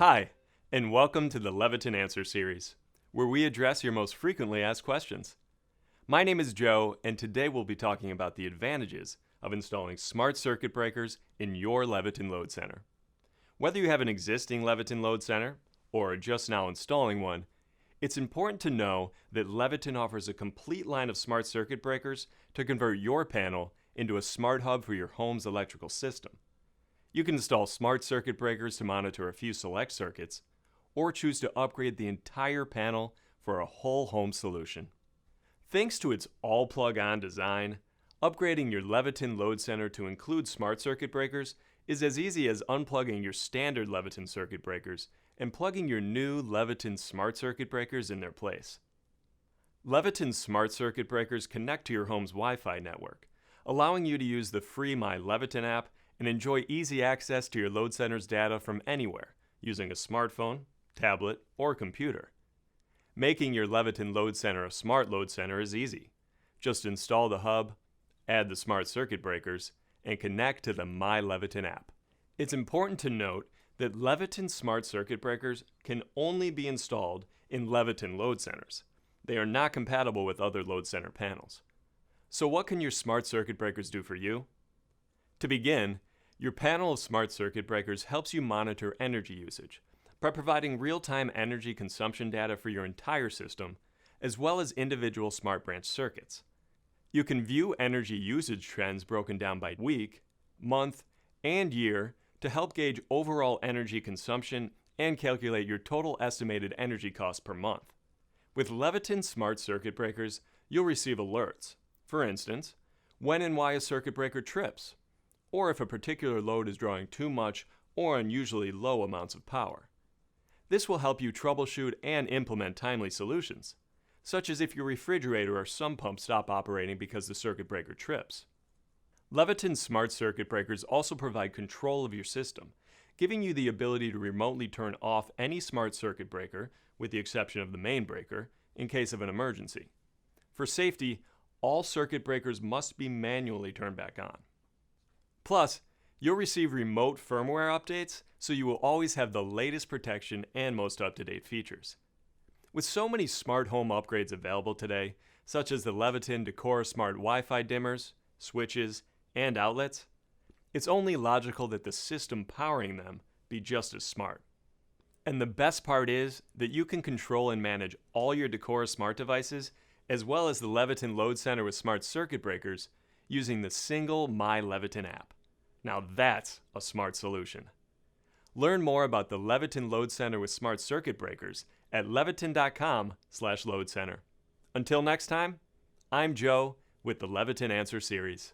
Hi, and welcome to the Leviton Answer Series, where we address your most frequently asked questions. My name is Joe, and today we'll be talking about the advantages of installing smart circuit breakers in your Leviton load center. Whether you have an existing Leviton load center or are just now installing one, it's important to know that Leviton offers a complete line of smart circuit breakers to convert your panel into a smart hub for your home's electrical system. You can install smart circuit breakers to monitor a few select circuits, or choose to upgrade the entire panel for a whole home solution. Thanks to its all-plug-on design, upgrading your Leviton load center to include smart circuit breakers is as easy as unplugging your standard Leviton circuit breakers and plugging your new Leviton smart circuit breakers in their place. Leviton smart circuit breakers connect to your home's Wi-Fi network, allowing you to use the free My Leviton app and enjoy easy access to your load center's data from anywhere using a smartphone, tablet, or computer. Making your Leviton load center a smart load center is easy. Just install the hub, add the smart circuit breakers, and connect to the My Leviton app. It's important to note that Leviton smart circuit breakers can only be installed in Leviton load centers. They are not compatible with other load center panels. So what can your smart circuit breakers do for you? To begin, your panel of smart circuit breakers helps you monitor energy usage by providing real-time energy consumption data for your entire system, as well as individual smart branch circuits. You can view energy usage trends broken down by week, month, and year to help gauge overall energy consumption and calculate your total estimated energy cost per month. With Leviton smart circuit breakers, you'll receive alerts. For instance, when and why a circuit breaker trips, or if a particular load is drawing too much or unusually low amounts of power. This will help you troubleshoot and implement timely solutions, such as if your refrigerator or sump pump stop operating because the circuit breaker trips. Leviton smart circuit breakers also provide control of your system, giving you the ability to remotely turn off any smart circuit breaker, with the exception of the main breaker, in case of an emergency. For safety, all circuit breakers must be manually turned back on. Plus, you'll receive remote firmware updates, so you will always have the latest protection and most up-to-date features. With so many smart home upgrades available today, such as the Leviton Decora Smart Wi-Fi dimmers, switches, and outlets, it's only logical that the system powering them be just as smart. And the best part is that you can control and manage all your Decora smart devices, as well as the Leviton load center with smart circuit breakers, using the single My Leviton app. Now that's a smart solution. Learn more about the Leviton load center with smart circuit breakers at leviton.com/load center. Until next time, I'm Joe with the Leviton Answer Series.